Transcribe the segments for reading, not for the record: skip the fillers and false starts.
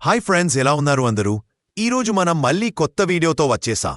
Hi friends, ఎలా ఉన్నారు అందరూ? ఈరోజు మనం మళ్ళీ కొత్త వీడియోతో వచ్చేసా.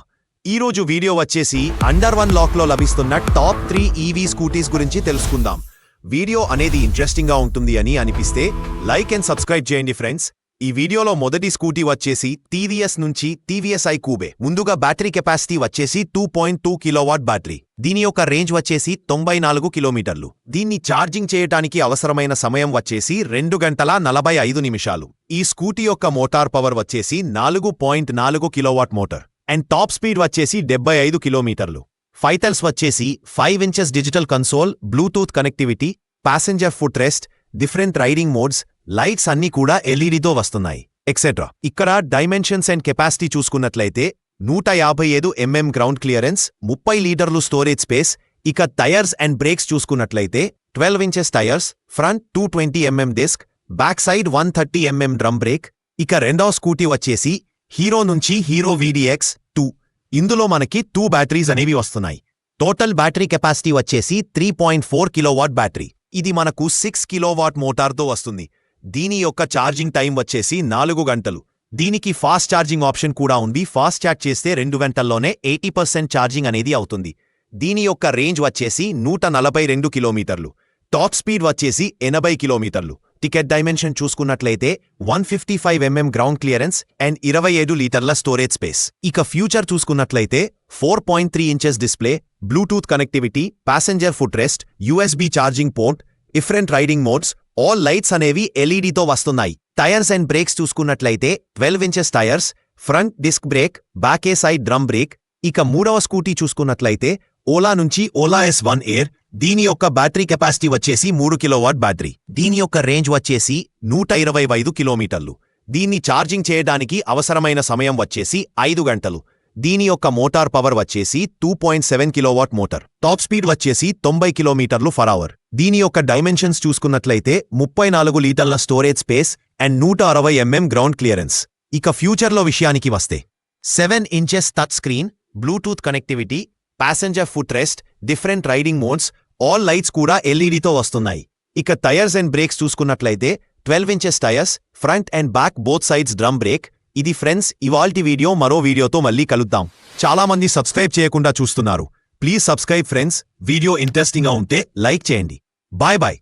ఈరోజు వీడియో వచ్చేసి అండర్ 1 లాక్లో లభిస్తున్న టాప్ 3 ఈవీ స్కూటీస్ గురించి తెలుసుకుందాం. వీడియో అనేది ఇంట్రెస్టింగ్గా ఉంటుంది అని అనిపిస్తే లైక్ అండ్ సబ్స్క్రైబ్ చేయండి ఫ్రెండ్స్. ఈ వీడియోలో మొదటి స్కూటీ వచ్చేసి టీవీఎస్ నుంచి టీవీఎస్ ఐక్యూబే. ముందుగా బ్యాటరీ కెపాసిటీ వచ్చేసి 2.2 కిలోవాట్ బ్యాటరీ. దీని యొక్క రేంజ్ వచ్చేసి 94 కిలోమీటర్లు. దీన్ని ఛార్జింగ్ చేయటానికి అవసరమైన సమయం వచ్చేసి 2 గంటల 45 నిమిషాలు. ఈ స్కూటీ యొక్క మోటార్ పవర్ వచ్చేసి 4.4 kilowatt motor and top speed వచ్చేసి 75 కిలోమీటర్లు. ఫైటల్స్ వచ్చేసి 5 inches digital console, Bluetooth connectivity, passenger foot rest, different riding modes, lights అన్నీ కూడా ఎల్ఈడీతో వస్తున్నాయి ఎక్సెట్రా. ఇక్కడ డైమెన్షన్స్ అండ్ కెపాసిటీ చూసుకున్నట్లయితే 155 గ్రౌండ్ క్లియరెన్స్, 30 లీటర్లు స్టోరేజ్ స్పేస్. ఇక టైర్స్ అండ్ బ్రేక్స్ చూసుకున్నట్లయితే 12 inches tyres, front 220 disc, back side 130 drum brake. ఇక రెండవ స్కూటీ వచ్చేసి హీరో నుంచి హీరో VDX 2. ఇందులో మనకి 2 బ్యాటరీస్ అనేవి వస్తున్నాయి. టోటల్ బ్యాటరీ కెపాసిటీ వచ్చేసి 3.4 కిలోవాట్ బ్యాటరీ. ఇది మనకు 6 కిలోవాట్ మోటార్తో వస్తుంది. దీని యొక్క ఛార్జింగ్ టైం వచ్చేసి 4 గంటలు. దీనికి ఫాస్ట్ ఛార్జింగ్ ఆప్షన్ కూడా ఉంది. ఫాస్ట్ ఛార్జ్ చేస్తే 2 గంటల్లోనే 80% ఛార్జింగ్ అనేది అవుతుంది. దీని యొక్క రేంజ్ వచ్చేసి 142 కిలోమీటర్లు. టాప్ స్పీడ్ వచ్చేసి 80 కిలోమీటర్లు. టికెట్ డైమెన్షన్ చూసుకున్నట్లయితే 155 గ్రౌండ్ క్లియరెన్స్ అండ్ 27 లీటర్ల స్టోరేజ్ స్పేస్. ఇక ఫ్యూచర్ చూసుకున్నట్లయితే 4.3 inches display, Bluetooth connectivity, passenger foot rest, USB charging port, different riding modes, all lights అనేవి ఎల్ఈడీతో వస్తున్నాయి. టైర్స్ అండ్ బ్రేక్స్ చూసుకున్నట్లయితే 12 inches tyres, front disc brake, back side drum brake. ఇక మూడవ scooty చూసుకున్నట్లయితే ఓలా నుంచి ఓలా S1 ఎయిర్. దీని యొక్క బ్యాటరీ కెపాసిటీ వచ్చేసి 3 కిలోవాట్ బ్యాటరీ. దీని యొక్క రేంజ్ వచ్చేసి 125 కిలోమీటర్లు. దీన్ని ఛార్జింగ్ చేయడానికి అవసరమైన సమయం వచ్చేసి 5 గంటలు. దీని యొక్క మోటార్ పవర్ వచ్చేసి 2.7 కిలోవాట్ మోటార్. టాప్ స్పీడ్ వచ్చేసి 90 కిలోమీటర్లు ఫర్ అవర్. దీని యొక్క డైమెన్షన్స్ చూసుకున్నట్లయితే 34 లీటర్ల storage space and 160 ground clearance. ఇక ఫ్యూచర్లో విషయానికి వస్తే 7 inches touch screen, Bluetooth connectivity, passenger foot rest, different riding modes, all lights కూడా ఎల్ఈడీతో వస్తున్నాయి. ఇక టైర్స్ అండ్ బ్రేక్స్ చూసుకున్నట్లయితే 12 inches tyres, front and back both sides drum break. ఇది ఫ్రెండ్స్ ఇవాల్టి వీడియో. మరో వీడియోతో మళ్ళీ కలుద్దాం. చాలా మంది సబ్స్క్రైబ్ చేయకుండా చూస్తున్నారు. Please subscribe friends. వీడియో ఇంట్రెస్టింగ్గా ఉంటే లైక్ చేయండి. Bye bye.